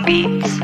Beats.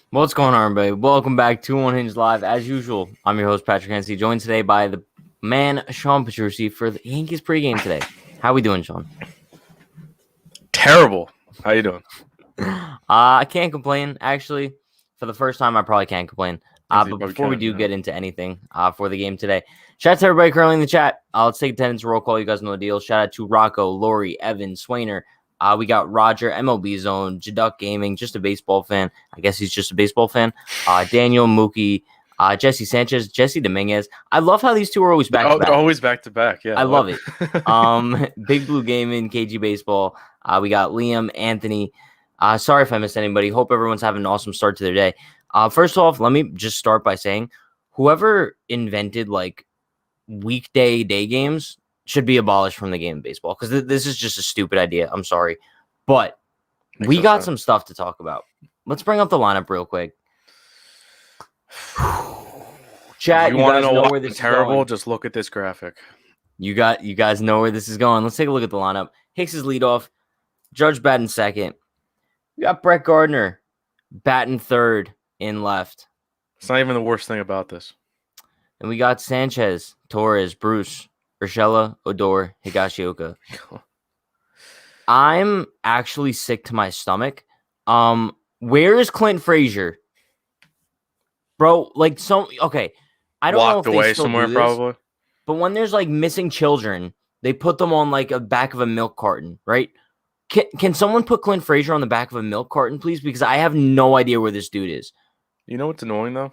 What's going on, everybody? Welcome back to Unhinged Live. As usual, I'm your host, Patrick Hensey, joined today by the man, Sean Petrucci, for the Yankees pregame today. How we doing, Sean? Terrible. How you doing? I can't complain, actually. For the first time, I probably can't complain. But before we do get into anything for the game today, shout out to everybody currently in the chat. Let's take attendance roll call. You guys know the deal. Shout out to Rocco, Lori, Evan, Swainer. We got Roger, MLB Zone, Jaduk Gaming, just a baseball fan. I guess he's just a baseball fan. Daniel, Mookie, Jesse Sanchez, Jesse Dominguez. I love how these two are always back to back. Always back to back, yeah. I love it. Big Blue Gaming, KG Baseball. We got Liam, Anthony. Sorry if I missed anybody. Hope everyone's having an awesome start to their day. First off, let me just start by saying whoever invented like weekday day games should be abolished from the game of baseball because this is just a stupid idea. I'm sorry. But we got some stuff to talk about. Let's bring up the lineup real quick. Chat, you want to know where this is terrible? Going. Just look at this graphic. You guys know where this is going. Let's take a look at the lineup. Hicks is leadoff. Judge batting second. We got Brett Gardner batting third in left. It's not even the worst thing about this. And we got Sanchez, Torres, Bruce, Urshela, Odor, Higashioka. I'm actually sick to my stomach. Where is Clint Frazier? Bro, like okay. I don't know if away they still somewhere do this, probably. But when there's like missing children, they put them on like a back of a milk carton, right? Can someone put Clint Frazier on the back of a milk carton, please? Because I have no idea where this dude is. You know what's annoying though?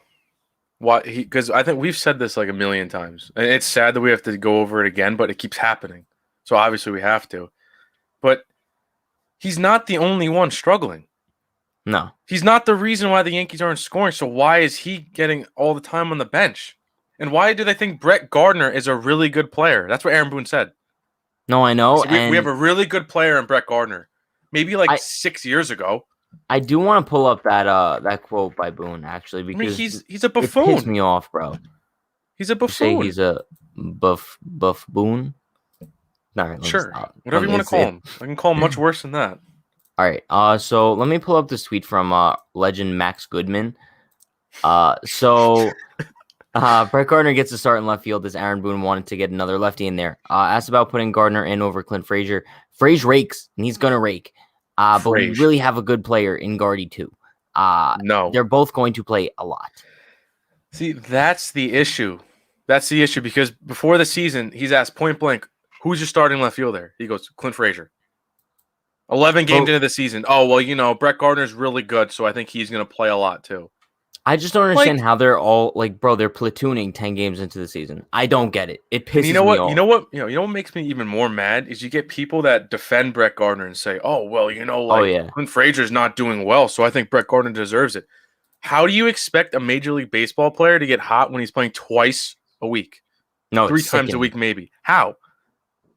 Why? Because I think we've said this like a million times, and it's sad that we have to go over it again, but it keeps happening. So obviously we have to. But he's not the only one struggling. No. He's not the reason why the Yankees aren't scoring. So why is he getting all the time on the bench? And why do they think Brett Gardner is a really good player? That's what Aaron Boone said. No, I know. So we have a really good player in Brett Gardner. Maybe 6 years ago. I do want to pull up that quote by Boone, actually, because he's a buffoon. It pissed me off, bro. He's a buffoon. Say he's a buffoon? No, sure. Whatever you want to call him. I can call him much worse than that. All right. So let me pull up this tweet from legend Max Goodman. Brett Gardner gets a start in left field as Aaron Boone wanted to get another lefty in there. Asked about putting Gardner in over Clint Frazier. Frazier rakes, and he's going to rake. But we really have a good player in Gardy too. No. They're both going to play a lot. See, that's the issue. That's the issue because before the season, he's asked point blank, who's your starting left fielder? He goes, Clint Frazier. 11 games into the season. Oh, well, Brett Gardner's really good, so I think he's going to play a lot too. I just don't understand how they're all they're platooning 10 games into the season. I don't get it. It pisses me off. You know what makes me even more mad is you get people that defend Brett Gardner and say, "Oh, well, Clint Frazier's not doing well, so I think Brett Gardner deserves it." How do you expect a Major League Baseball player to get hot when he's playing twice a week? No, 3 times a week maybe. How?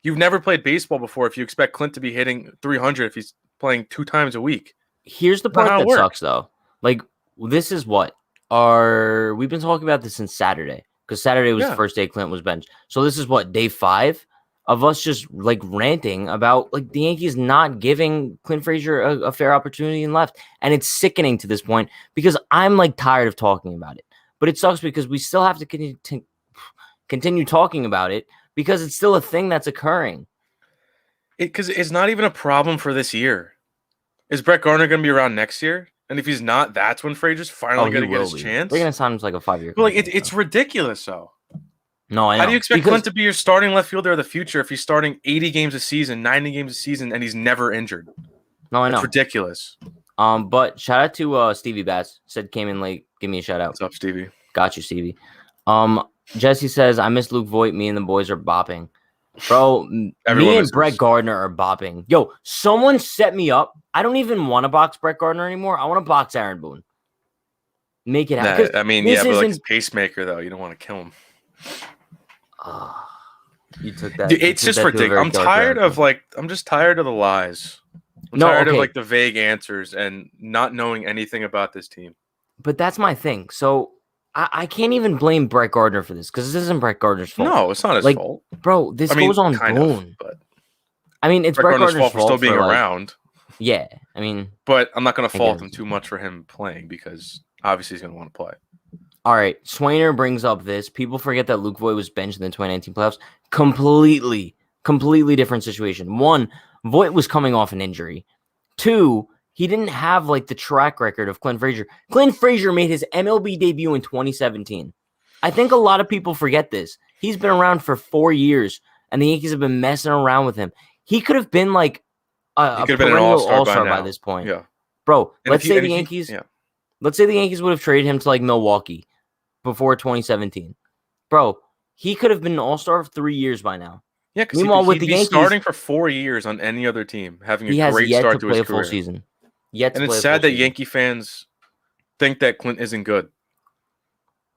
You've never played baseball before if you expect Clint to be hitting 300 if he's playing 2 times a week. Here's the part that sucks, though. Like, this is what we've been talking about this since Saturday, because Saturday was the first day Clint was benched. So this is what, day 5 of us just like ranting about like the Yankees not giving Clint Frazier a fair opportunity in left. And it's sickening to this point because I'm like tired of talking about it. But it sucks because we still have to continue talking about it because it's still a thing that's occurring. Because it's not even a problem for this year. Is Brett Gardner going to be around next year? And if he's not, that's when Frazier's finally going to get his chance. They're going to sign him to like a 5-year. Well, like it's ridiculous, though. No, I know. How do you expect Clint to be your starting left fielder of the future if he's starting 80 games a season, 90 games a season, and he's never injured? No, I know. It's ridiculous. But shout out to Stevie Bass. Said came in late. Give me a shout out. What's up, Stevie? Got you, Stevie. Jesse says, I miss Luke Voigt. Me and the boys are bopping. Bro, me and Brett Gardner are bopping. Yo, someone set me up. I don't even want to box Brett Gardner anymore. I want to box Aaron Boone. Make it happen. I mean, yeah, but like his pacemaker, though. You don't want to kill him. You took that. Dude, it's just ridiculous. I'm tired of I'm just tired of the lies. I'm tired of like the vague answers and not knowing anything about this team. But that's my thing. So I can't even blame Brett Gardner for this because this isn't Brett Gardner's fault. No, it's not his fault. Bro, this goes on Boone. But I mean, it's Brett Gardner's fault for still being around. Yeah, I mean. But I'm not going to fault him too much for him playing because obviously he's going to want to play. All right, Swainer brings up this. People forget that Luke Voigt was benched in the 2019 playoffs. Completely different situation. 1, Voigt was coming off an injury. 2, he didn't have like the track record of Clint Frazier. Clint Frazier made his MLB debut in 2017. I think a lot of people forget this. He's been around for 4 years, and the Yankees have been messing around with him. He could have been like a perennial all-star by this point. Yeah. Bro, let's say the Yankees would have traded him to like Milwaukee before 2017. Bro, he could have been an all-star for 3 years by now. Yeah, because he'd be starting for 4 years on any other team, having a great start to his career. Full season. And it's sad that Yankee fans think that Clint isn't good.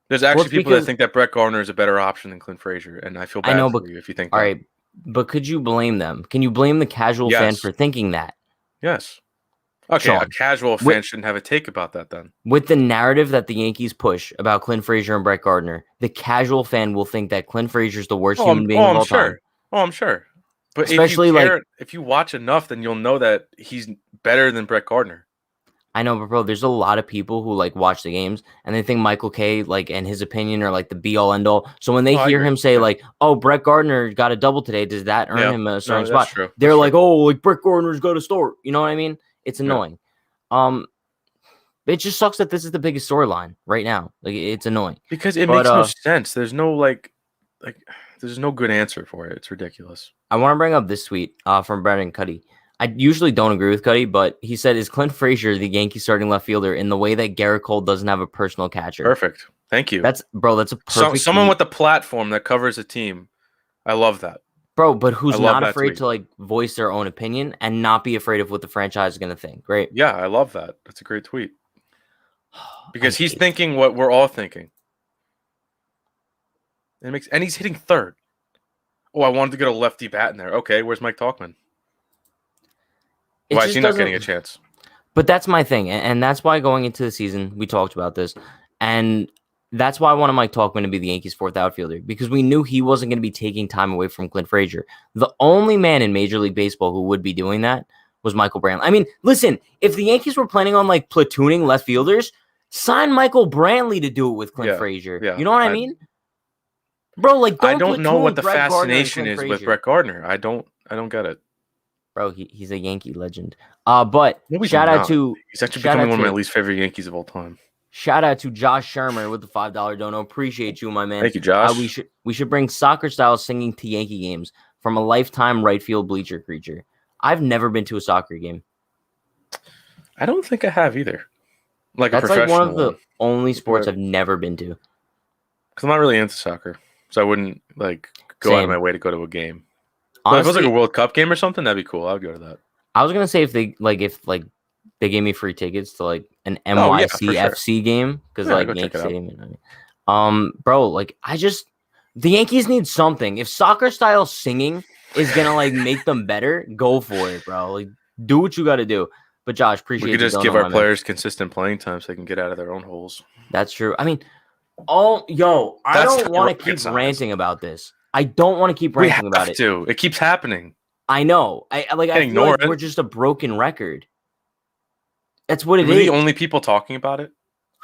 There's actually people that think that Brett Gardner is a better option than Clint Frazier, and I feel bad for you if you think that. All right, but could you blame them? Can you blame the casual fan for thinking that? Yes. Okay, Sean, a casual fan shouldn't have a take about that then. With the narrative that the Yankees push about Clint Frazier and Brett Gardner, the casual fan will think that Clint Frazier is the worst human being of all time. Oh, I'm sure. But especially if you watch enough, then you'll know that he's better than Brett Gardner. I know, but bro, there's a lot of people who like watch the games and they think Michael Kay and his opinion are like the be all end all. So when they hear him say like, "Oh, Brett Gardner got a double today," does that earn him a certain spot? True. They're like, "Oh, like Brett Gardner's got to start." You know what I mean? It's annoying. It just sucks that this is the biggest storyline right now. Like, it's annoying because it makes no sense. There's no there's no good answer for it. It's ridiculous. I want to bring up this tweet from Brendan Cuddy. I usually don't agree with Cuddy, but he said, "Is Clint Frazier the Yankee starting left fielder in the way that Garrett Cole doesn't have a personal catcher?" Perfect. Thank you. That's a perfect someone with a platform that covers a team. I love that. Bro, but who's not afraid to like voice their own opinion and not be afraid of what the franchise is going to think. Great. Yeah, I love that. That's a great tweet. Because he's thinking what we're all thinking. And he's hitting third. Oh, I wanted to get a lefty bat in there. Okay, where's Mike Tauchman? Why is he not getting a chance? But that's my thing. And that's why going into the season, we talked about this. And that's why I wanted Mike Tauchman to be the Yankees' fourth outfielder, because we knew he wasn't going to be taking time away from Clint Frazier. The only man in Major League Baseball who would be doing that was Michael Brantley. I mean, listen, if the Yankees were planning on like platooning left fielders, sign Michael Brantley to do it with Clint Frazier. Yeah, you know what I mean? Bro, like, I don't know what the fascination is with Brett Gardner. I don't get it. Bro, he's a Yankee legend. But shout out to he's actually becoming one of my least favorite Yankees of all time. Shout out to Josh Shermer with the $5 dono. Appreciate you, my man. Thank you, Josh. We should bring soccer style singing to Yankee games from a lifetime right field bleacher creature. I've never been to a soccer game. I don't think I have either. That's like one of the only sports I've never been to. Because I'm not really into soccer, so I wouldn't like go out of my way to go to a game. Honestly, if it was like a World Cup game or something, that'd be cool. I'd go to that. I was gonna say if they gave me free tickets to like an NYCFC game because Yankee Stadium. Bro, like the Yankees need something. If soccer style singing is gonna like make them better, go for it, bro. Like, do what you got to do. But Josh, appreciate we could you just going give on, our my man. players consistent playing time so they can get out of their own holes. That's true. I mean, I don't want to keep ranting about this. I don't want to keep ranting about it. It keeps happening. I know. I feel like we're just a broken record. That's what it is. We're the only people talking about it.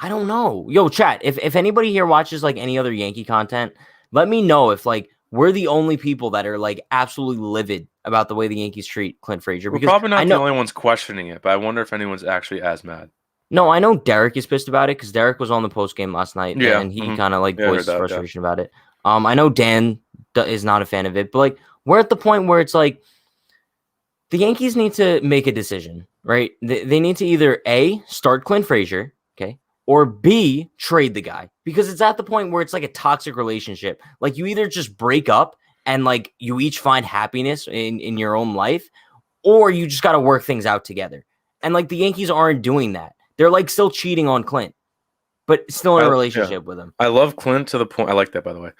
I don't know. Yo, chat. If anybody here watches like any other Yankee content, let me know if like we're the only people that are like absolutely livid about the way the Yankees treat Clint Frazier. We're probably not the only ones questioning it, but I wonder if anyone's actually as mad. No, I know Derek is pissed about it because Derek was on the post game last night, and he kind of like voiced his frustration about it. I know Dan is not a fan of it, but like we're at the point where it's like the Yankees need to make a decision, right? They need to either A, start Clint Frazier, okay, or B, trade the guy, because it's at the point where it's like a toxic relationship. Like you either just break up and like you each find happiness in your own life, or you just got to work things out together. And like the Yankees aren't doing that. They're like still cheating on Clint, but still in a relationship with him. I love Clint to the point. I like that, by the way.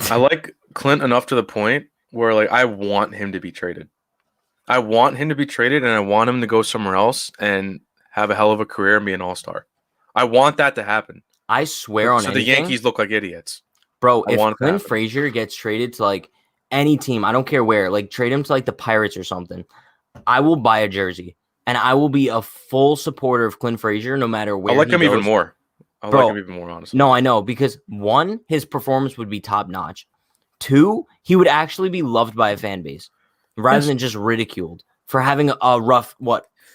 I like Clint enough to the point where like I want him to be traded. I want him to be traded, and I want him to go somewhere else and have a hell of a career and be an all-star. I want that to happen. I swear on anything. So the Yankees look like idiots. Bro, if Clint Frazier gets traded to like any team, I don't care where, like trade him to like the Pirates or something, I will buy a jersey. And I will be a full supporter of Clint Frazier no matter where. I like him even more. Like him even more, honestly. No, I know, because 1, his performance would be top notch. 2, he would actually be loved by a fan base rather than just ridiculed for having a rough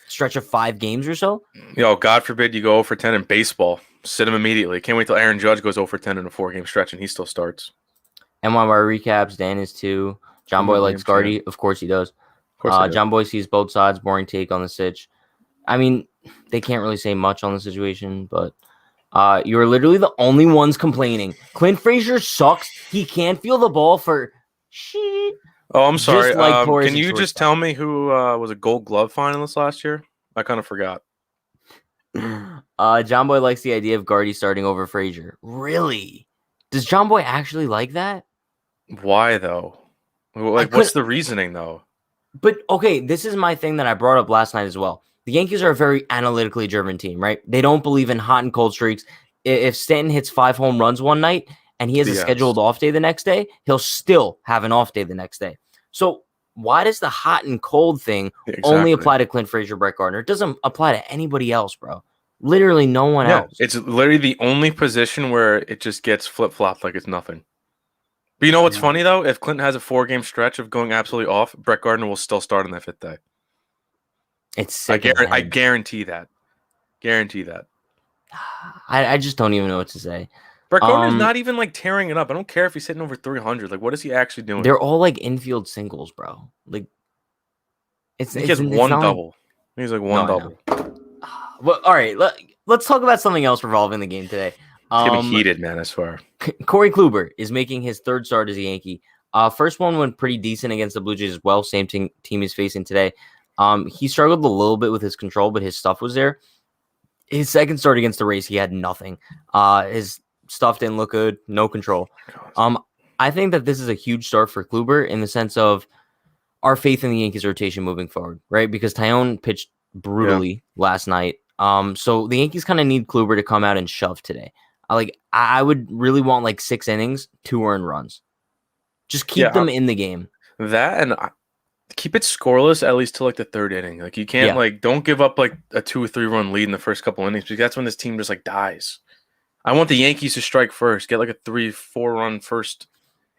stretch of 5 games or so. Yo, God forbid you go 0-10 in baseball. Sit him immediately. Can't wait till Aaron Judge goes 0-10 in a 4-game stretch and he still starts. NYY recaps. Dan is too. John Boy likes Gardy. Of course he does. John Boy sees both sides. Boring take on the sitch. I mean, they can't really say much on the situation, but you're literally the only ones complaining. Clint Frazier sucks. He can't feel the ball for shit. Oh, I'm sorry. Can you just tell me who was a Gold Glove finalist last year? I kind of forgot. John Boy likes the idea of Gardy starting over Frazier. Really? Does John Boy actually like that? Why though? Like, what's the reasoning though? But okay, this is my thing that I brought up last night as well. The Yankees are a very analytically driven team, right? They don't believe in hot and cold streaks. If Stanton hits 5 home runs one night and he has a scheduled off day the next day, he'll still have an off day the next day. So why does the hot and cold thing only apply to Clint Frazier, Brett Gardner? It doesn't apply to anybody else, bro. Literally no one else. It's literally the only position where it just gets flip-flopped like it's nothing. But you know what's funny, though? If Clinton has a 4-game stretch of going absolutely off, Brett Gardner will still start on that 5th day. It's sick. I guarantee that. Guarantee that. I just don't even know what to say. Brett Gardner's not even like tearing it up. I don't care if he's hitting over 300. Like, what is he actually doing? They're all like infield singles, bro. Like, he has one double. He's like one double. Well, all right. Let's talk about something else revolving the game today. It's gonna be heated, man, I swear. Corey Kluber is making his 3rd start as a Yankee. First one went pretty decent against the Blue Jays as well. Same team he's facing today. He struggled a little bit with his control, but his stuff was there. His 2nd start against the Rays, he had nothing. His stuff didn't look good. No control. I think that this is a huge start for Kluber in the sense of our faith in the Yankees rotation moving forward, right? Because Taillon pitched brutally last night. So the Yankees kind of need Kluber to come out and shove today. I would really want like 6 innings, 2 earned runs. Just keep them in the game. That and keep it scoreless at least till like the 3rd inning. Like you can't like don't give up like a 2 or 3 run lead in the first couple innings because that's when this team just like dies. I want the Yankees to strike first, get like a 3-4 run first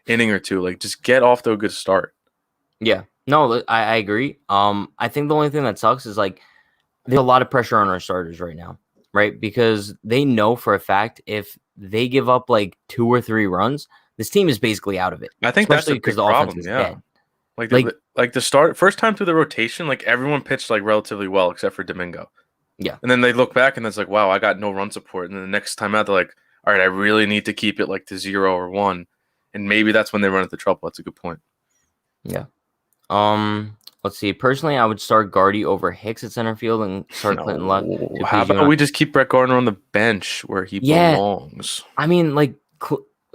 inning or 2. Like just get off to a good start. Yeah, no, I agree. I think the only thing that sucks is like there's a lot of pressure on our starters right now, right? Because they know for a fact if they give up like 2 or 3 runs, this team is basically out of it. I think that's because the offense is dead. Like the first time through the rotation, like everyone pitched like relatively well except for Domingo. Yeah. And then they look back and it's like, wow, I got no run support. And then the next time out, they're like, all right, I really need to keep it like to 0 or 1. And maybe that's when they run into trouble. That's a good point. Yeah. Let's see. Personally, I would start Gardy over Hicks at center field and start Clinton left. How about we just keep Brett Gardner on the bench where he belongs? I mean, like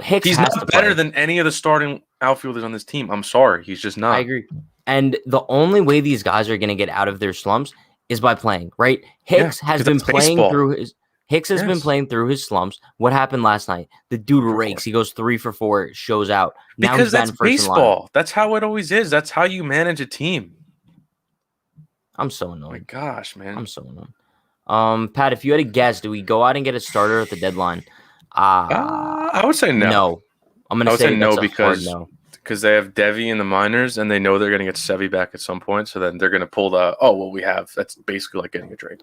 Hicks He's has not to better play. than any of the starting outfielders on this team. I'm sorry. He's just not. I agree. And the only way these guys are going to get out of their slumps is by playing, right? Hicks has been playing through his slumps. What happened last night? The dude rakes. He goes 3 for 4, shows out. Now because he's that's batting first in line. baseball. That's how it always is. That's how you manage a team. I'm so annoyed. Oh my gosh, man. I'm so annoyed. Pat, if you had a guess, do we go out and get a starter at the deadline? I would say no. No. I'm going to say no because they have Devi in the minors and they know they're going to get Sevy back at some point. So then they're going to pull that's basically like getting a trade.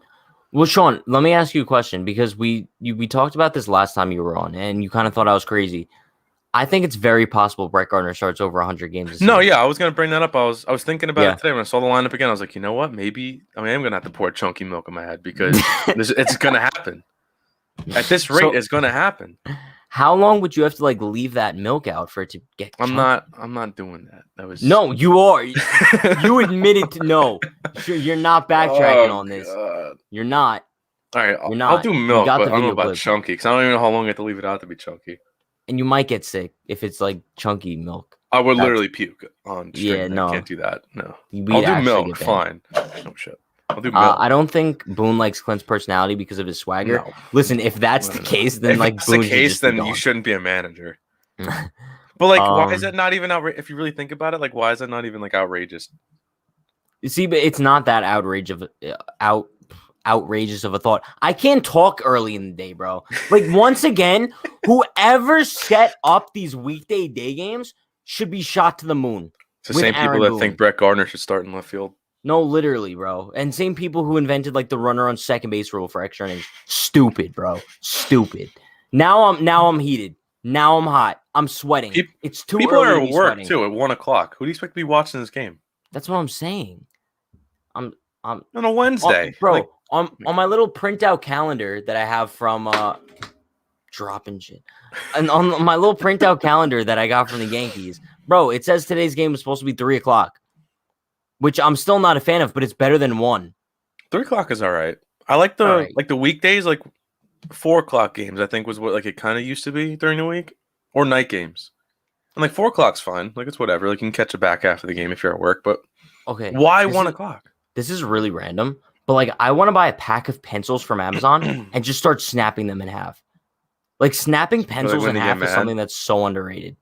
Well, Sean, let me ask you a question because we talked about this last time you were on and you kind of thought I was crazy. I think it's very possible Brett Gardner starts over 100 games. No, yeah, I was going to bring that up. I was thinking about it today when I saw the lineup again. I was like, you know what? Maybe I'm going to have to pour chunky milk in my head because it's going to happen. At this rate, it's going to happen. How long would you have to leave that milk out for it to get? I'm not doing that. That was no. You are. You admitted to no. You're not backtracking on this. God. You're not. All right, I'll do milk, but I don't know about chunky because I don't even know how long I have to leave it out to be chunky. And you might get sick if it's chunky milk. I would literally puke on stream. Yeah, no. I can't do that. No. I'll do milk. Fine. No shit. I'll do milk. I don't think Boone likes Clint's personality because of his swagger. No. Listen, if that's the case, then if that's Boone the case, then you shouldn't be a manager. But why is that not even outrageous? If you really think about it, why is that not even outrageous? You see, but it's not that outrageous of a thought. I can't talk early in the day, bro. Once again, whoever set up these weekday day games should be shot to the moon. It's the same people that think Brett Gardner should start in left field. No, literally, bro. And same people who invented the runner on second base rule for extra innings. Stupid, bro. Stupid. Now I'm heated. Now I'm hot. I'm sweating. It's too people early are to at work sweating. too at 1:00. Who do you expect to be watching this game? That's what I'm saying. I'm on a Wednesday, bro. On my little printout calendar that I have from dropping shit, and on my little printout calendar that I got from the Yankees, bro, it says today's game is supposed to be 3:00, which I'm still not a fan of, but it's better than 1. 3:00 is all right. I like the weekdays, 4:00 games. I think was what it kind of used to be during the week, or night games. And 4:00's fine. It's whatever. You can catch a back half of the game if you're at work. But okay, why 1:00? This is really random, but I want to buy a pack of pencils from Amazon and just start snapping them in half. Snapping pencils in half is something that's so underrated.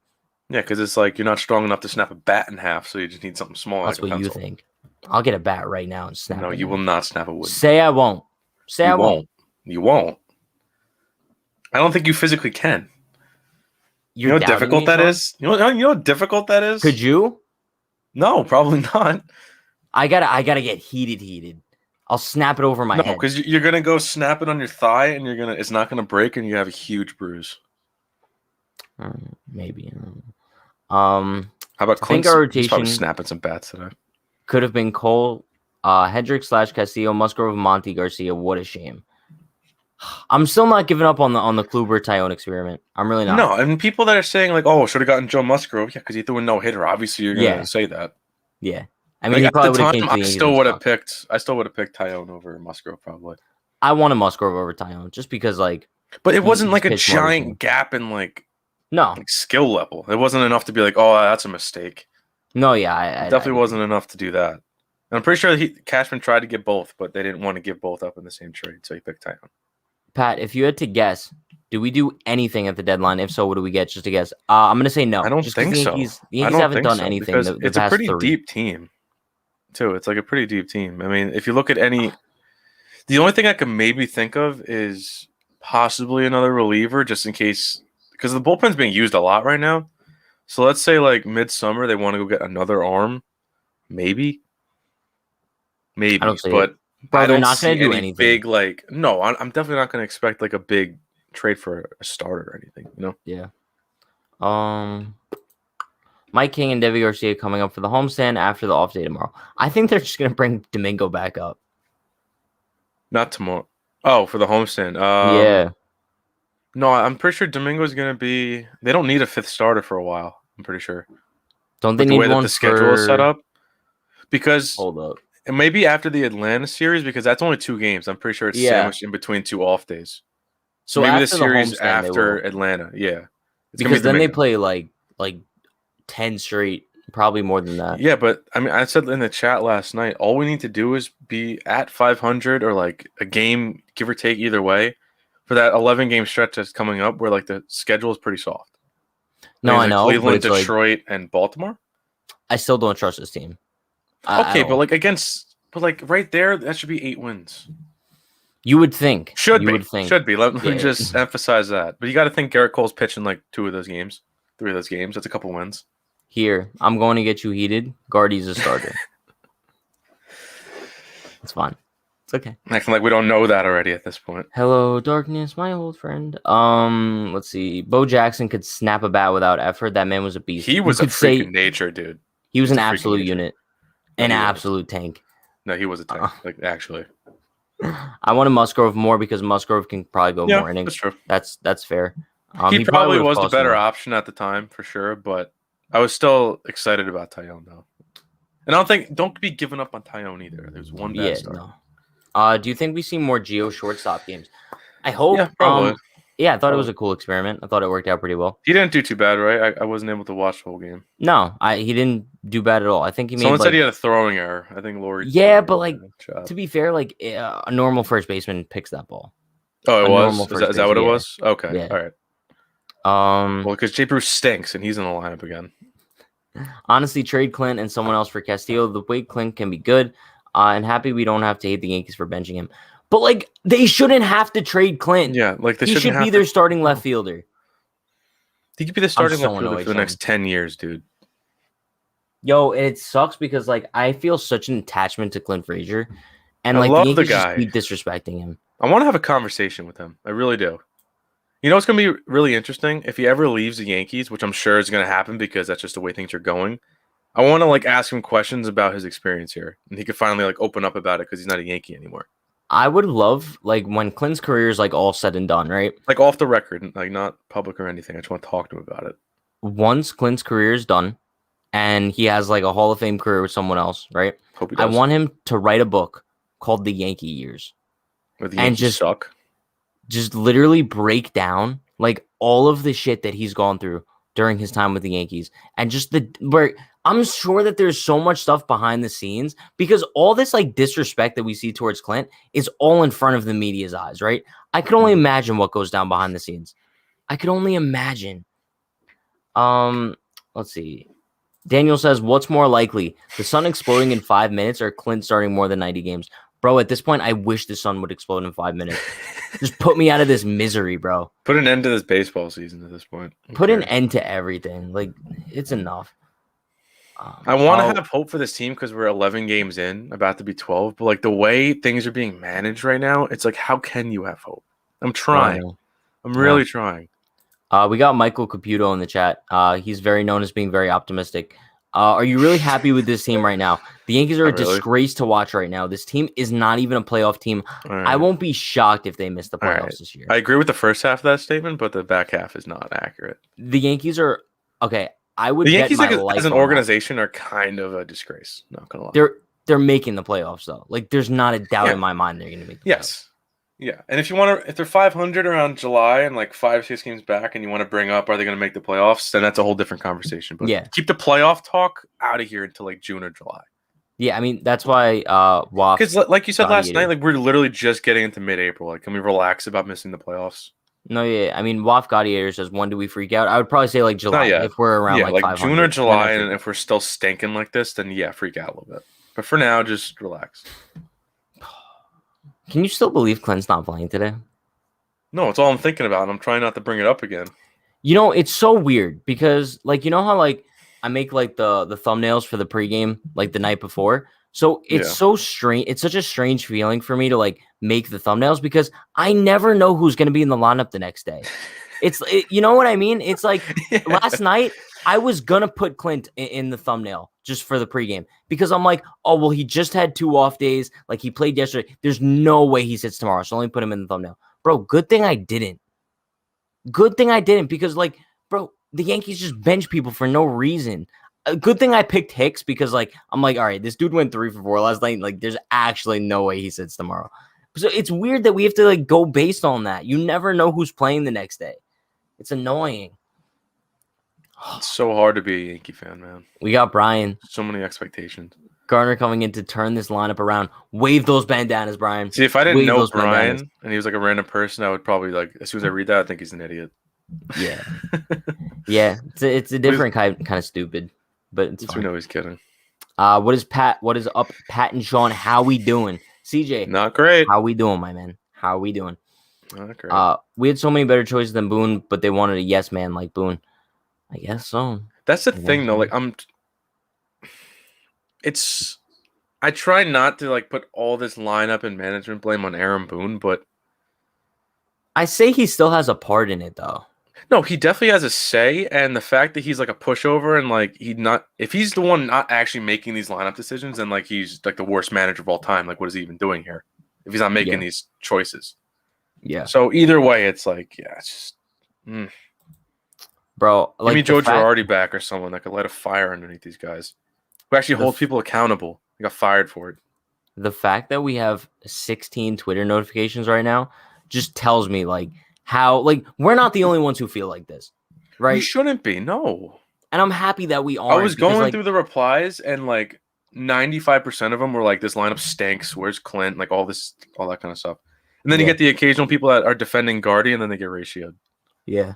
Yeah, because it's you're not strong enough to snap a bat in half, so you just need something small. That's what you think. I'll get a bat right now and snap. No, you will not snap a wood. Say I won't. Say I won't. You won't. I don't think you physically can. You know how difficult that is? You know how difficult that is? Could you? No, probably not. I gotta get heated. I'll snap it over my head. No, because you're gonna go snap it on your thigh, and it's not gonna break, and you have a huge bruise. Maybe. How about I think our rotation probably snapping some bats today. Could have been Cole, Hendricks / Castillo, Musgrove, Monty, Garcia. What a shame. I'm still not giving up on the Kluber-Tyone experiment. I'm really not. No, and people that are saying should have gotten Joe Musgrove, yeah, because he threw a no-hitter. Obviously, you're gonna say that. Yeah, I mean, he probably would have came to the I still would have picked Tyone over Musgrove probably. I wanted Musgrove over Tyone just because But it wasn't a giant gap in skill level. It wasn't enough to be oh, that's a mistake. No, yeah, it definitely wasn't enough to do that. And I'm pretty sure Cashman tried to get both, but they didn't want to give both up in the same trade, so he picked Tyone. Pat, if you had to guess, do we do anything at the deadline? If so, what do we get? Just to guess. I'm going to say no. I don't think so. The Yankees haven't done anything. It's a pretty deep team, too. It's a pretty deep team. I mean, if you look at the only thing I could maybe think of is possibly another reliever, just in case, because the bullpen's being used a lot right now. So let's say midsummer they want to go get another arm, maybe, but. Bro, I don't not see gonna do any anything. big no. I'm definitely not going to expect a big trade for a starter or anything. Yeah. Mike King and Devi Garcia coming up for the homestand after the off day tomorrow. I think they're just going to bring Domingo back up. Not tomorrow. Oh, for the homestand. Yeah. No, I'm pretty sure Domingo's going to be. They don't need a fifth starter for a while. I'm pretty sure. Don't they need the way one that the schedule is set up? Because hold up. And maybe after the Atlanta series, because that's only 2 games. I'm pretty sure it's sandwiched in between 2 off days. So maybe the series after Atlanta. Yeah. Because then they play like 10 straight, probably more than that. Yeah, but I mean, I said in the chat last night, all we need to do is be at 500 or like a game, give or take either way, for that 11 game stretch that's coming up where like the schedule is pretty soft. No, I know. Cleveland, Detroit, and Baltimore. I still don't trust this team. Okay, but like right there, that should be 8 wins. You would think. Should be. Let me just emphasize that. But you got to think Garrett Cole's pitching like 3 of those games. That's a couple wins. Here, I'm going to get you heated. Guardy's a starter. It's fine. It's okay. Acting like we don't know that already at this point. Hello, darkness, my old friend. Let's see. Bo Jackson could snap a bat without effort. That man was a beast. He was a freaking nature, dude. He was an absolute unit. An absolute tank. No, he was a tank. Like, actually. I wanted Musgrove more because Musgrove can probably go more innings. That's true. That's fair. He probably was the better option at the time for sure, but I was still excited about Tyone though. And don't be giving up on Tyone either. There's one bad start. No. Do you think we see more Gio shortstop games? I hope. Yeah, probably. I thought it was a cool experiment. I thought it worked out pretty well. He didn't do too bad, right? I wasn't able to watch the whole game. No, he didn't do bad at all. I think he made. Someone said he had a throwing error. I think Lori. Yeah, but like to be fair, like a normal first baseman picks that ball. Oh, it was. Is that what it was? Okay, yeah. All right. Well, because Jay Bruce stinks and he's in the lineup again. Honestly, trade Clint and someone else for Castillo. The way Clint can be good, and happy we don't have to hate the Yankees for benching him. But like they shouldn't have to trade Clint. Yeah, like he should be their starting left fielder. He could be the starting left fielder for the next 10 years, dude. Yo, it sucks because like I feel such an attachment to Clint Frazier, and like the Yankees guy. just keep disrespecting him. I want to have a conversation with him. I really do. You know, it's going to be really interesting if he ever leaves the Yankees, which I'm sure is going to happen because that's just the way things are going. I want to like ask him questions about his experience here, and he could finally like open up about it because he's not a Yankee anymore. I would love like when Clint's career is like all said and done, right? Like off the record, like not public or anything. I just want to talk to him about it. Once Clint's career is done, and he has like a Hall of Fame career with someone else, right? Hope he does. I want him to write a book called The Yankee Years, where the Yankees suck. Just literally break down like all of the shit that he's gone through during his time with the Yankees, and just where I'm sure that there's so much stuff behind the scenes because all this like disrespect that we see towards Clint is all in front of the media's eyes, right? I can only imagine what goes down behind the scenes. I could only imagine. Let's see. Daniel says, what's more likely, the sun exploding in 5 minutes or Clint starting more than 90 games? Bro, at this point, I wish the sun would explode in 5 minutes. Just put me out of this misery, bro. Put an end to this baseball season at this point. Put an end to everything. Like, it's enough. I want to have hope for this team because we're 11 games in, about to be 12. But, like, the way things are being managed right now, it's like, how can you have hope? I'm trying. I'm really trying. We got Michael Caputo in the chat. He's very known as being very optimistic. Are you really happy with this team right now? The Yankees are a disgrace to watch right now. This team is not even a playoff team. Right. I won't be shocked if they miss the playoffs this year. I agree with the first half of that statement, but the back half is not accurate. The Yankees are okay. I would. The Yankees, as an organization, are kind of a disgrace. Not gonna lie. They're making the playoffs though. Like, there's not a doubt in my mind they're going to make the playoffs. Yeah, and if they're 500 around July and like 5-6 games back, and you want to bring up, are they going to make the playoffs? Then that's a whole different conversation. But keep the playoff talk out of here until like June or July. Yeah, I mean that's why WAF. Because like you said last night, like we're literally just getting into mid-April. Like, can we relax about missing the playoffs? No, I mean WAF Gladiator says, when do we freak out? I would probably say like July if we're around like June or July, and if we're still stinking like this, then freak out a little bit. But for now, just relax. Can you still believe Clint's not playing today? No, it's all I'm thinking about. I'm trying not to bring it up again. You know, it's so weird because, like, you know how, like, I make, like, the thumbnails for the pregame, like, the night before? So it's so strange. It's such a strange feeling for me to, like, make the thumbnails because I never know who's going to be in the lineup the next day. You know what I mean? It's like last night I was going to put Clint in the thumbnail just for the pregame because I'm like, oh, well, he just had 2 off days. Like, he played yesterday. There's no way he sits tomorrow. So only put him in the thumbnail. Bro, good thing I didn't. Because, like, bro, the Yankees just bench people for no reason. A good thing I picked Hicks because, like, I'm like, all right, this dude went 3 for 4 last night. Like, there's actually no way he sits tomorrow. So it's weird that we have to, like, go based on that. You never know who's playing the next day. It's annoying. It's so hard to be a Yankee fan, man. We got Brian. So many expectations. Gardner coming in to turn this lineup around. Wave those bandanas, Brian. See, if I didn't Wave know those bandanas. Brian and he was like a random person, I would probably as soon as I read that, I think he's an idiot. Yeah. Yeah. It's a different kind of stupid, but it's fine. We know he's kidding. What is up, Pat and Sean? How we doing? CJ. Not great. How we doing, my man? How we doing? Not great. We had so many better choices than Boone, but they wanted a yes man like Boone. I guess so. That's the thing, though. Like, I try not to put all this lineup and management blame on Aaron Boone, but I say he still has a part in it, though. No, he definitely has a say, and the fact that he's like a pushover and if he's the one not actually making these lineup decisions, then he's the worst manager of all time. What is he even doing here if he's not making these choices? Yeah. So either way, it's it's just, bro. Give me Joe Girardi back or someone that could light a fire underneath these guys who actually hold people accountable. He got fired for it. The fact that we have 16 Twitter notifications right now just tells me how we're not the only ones who feel like this, right? We shouldn't be, no. And I'm happy that we are. I was going through the replies, and 95% of them were this lineup stinks. Where's Clint? All that kind of stuff. And then you get the occasional people that are defending Guardy, and then they get ratioed. Yeah.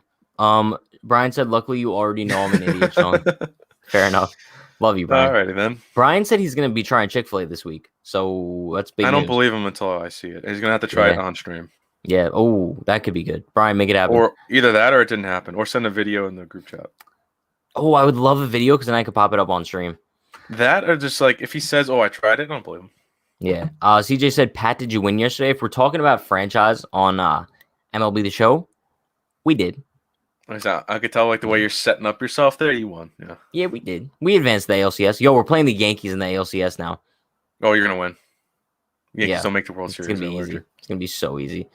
Brian said, "Luckily, you already know I'm an idiot, Sean." Fair enough. Love you, Brian. Alrighty then. Brian said he's going to be trying Chick-fil-A this week, so that's big. I don't believe him until I see it. He's going to have to try it on stream. Yeah. Oh, that could be good. Brian, make it happen. Or either that or it didn't happen. Or send a video in the group chat. Oh, I would love a video because then I could pop it up on stream. That or just if he says, "Oh, I tried it," I don't believe him. Yeah. CJ said, "Pat, did you win yesterday?" If we're talking about franchise on MLB The Show, we did. I could tell the way you're setting up yourself there. You won. Yeah. Yeah, we did. We advanced the ALCS. Yo, we're playing the Yankees in the ALCS now. Oh, you're gonna win. Yankees don't make the World Series. It's gonna be easy. It's gonna be so easy.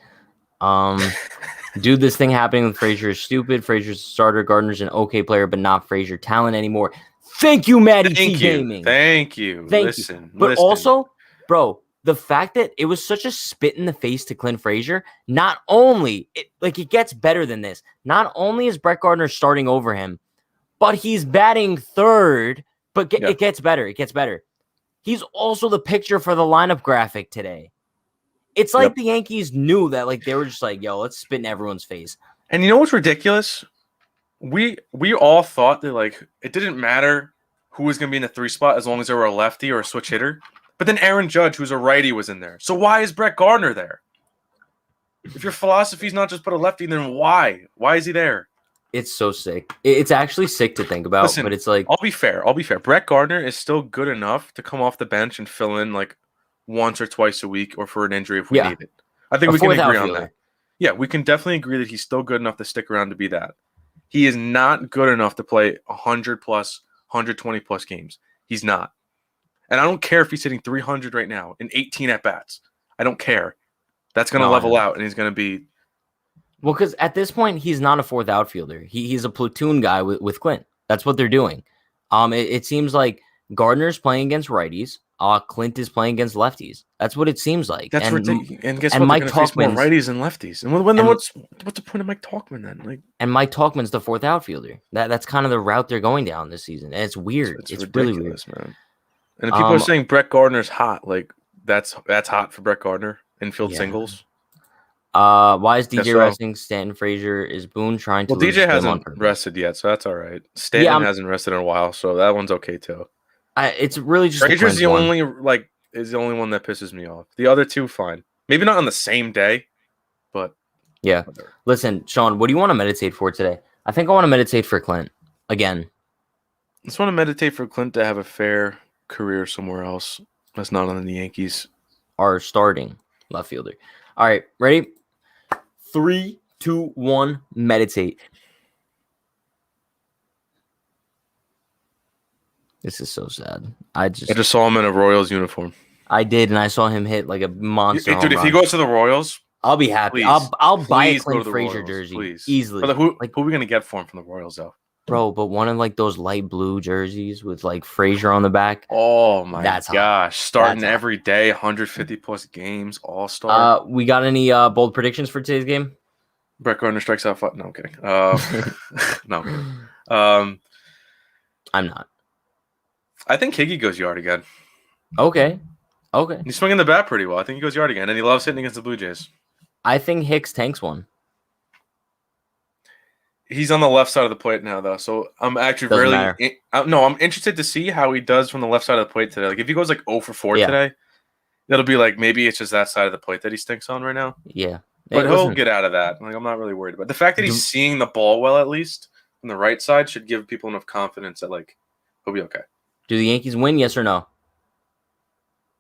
Dude, this thing happening with Frazier is stupid. Frazier's a starter. Gardner's an okay player, but not Frazier talent anymore. Thank you, Maddie T Gaming. Thank you. Listen. But also, bro, the fact that it was such a spit in the face to Clint Frazier, not only it gets better than this. Not only is Brett Gardner starting over him, but he's batting third. But it gets better. It gets better. He's also the picture for the lineup graphic today. It's the Yankees knew that they were just yo, let's spit in everyone's face. And you know what's ridiculous? We all thought that it didn't matter who was going to be in the 3 spot as long as they were a lefty or a switch hitter. But then Aaron Judge, who's a righty, was in there. So why is Brett Gardner there? If your philosophy is not just put a lefty, then why? Why is he there? It's so sick. It's actually sick to think about. Listen, but it's I'll be fair. Brett Gardner is still good enough to come off the bench and fill in once or twice a week or for an injury if we need it. I think we can agree on that. Yeah, we can definitely agree that he's still good enough to stick around to be that. He is not good enough to play 100 plus, 120 plus games. He's not. And I don't care if he's hitting 300 right now in 18 at-bats. I don't care. That's going to level out, and he's going to be... Well, because at this point, he's not a fourth outfielder. He's a platoon guy with Clint. That's what they're doing. It seems like Gardner's playing against righties. Clint is playing against lefties. That's what it seems like. That's ridiculous. And guess what? Mike Tauchman more righties and lefties. And what's the point of Mike Tauchman then? And Mike Tauchman's the fourth outfielder. That's kind of the route they're going down this season. And it's weird. It's really weird, man. And people are saying Brett Gardner's hot. That's hot for Brett Gardner. Infield singles. Why is DJ resting Stanton Frazier? Is Boone trying to? Well, DJ hasn't rested yet, so that's all right. Stanton hasn't rested in a while, so that one's okay too. It's really just Frazier's the only is the only one that pisses me off. The other two, fine. Maybe not on the same day, but yeah. Whatever. Listen, Sean, what do you want to meditate for today? I think I want to meditate for Clint again. I just want to meditate for Clint to have a fair career somewhere else that's not on the Yankees. Our starting left fielder. All right, ready? 3, 2, 1, meditate. This is so sad. I just saw him in a Royals uniform. I did, and I saw him hit a monster. Dude, if he goes to the Royals, I'll be happy. Please, I'll buy a Clint Frazier jersey easily. Brother, who are we gonna get for him from the Royals though? Bro, but one of those light blue jerseys with Frazier on the back. Oh my gosh! Starting every day, 150 plus games, all-star. We got any bold predictions for today's game? Brett Gardner strikes out. No, I'm kidding. No. I'm not. I think Higgy goes yard again. Okay. He's swinging the bat pretty well. I think he goes yard again, and he loves hitting against the Blue Jays. I think Hicks tanks one. He's on the left side of the plate now, though, so I'm actually I'm interested to see how he does from the left side of the plate today. Like if he goes like 0 for 4 today, it'll be like maybe it's just that side of the plate that he stinks on right now. Yeah, but he'll get out of that. Like I'm not really worried about the fact that he's seeing the ball well. At least on the right side should give people enough confidence that like he'll be okay. Do the Yankees win? Yes or no?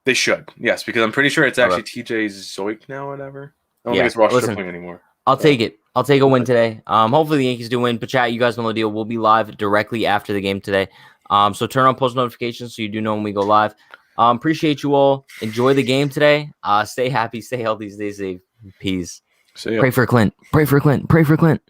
They should. Yes, because I'm pretty sure it's actually TJ Zoik now. Whatever. I don't think it's Ross Stripling anymore. I'll take it. I'll take a win today. Hopefully the Yankees do win. But chat, you guys know the deal. We'll be live directly after the game today. So turn on post notifications so you do know when we go live. Appreciate you all. Enjoy the game today. Stay happy, stay healthy, stay safe. Peace. See ya. Pray for Clint. Pray for Clint. Pray for Clint.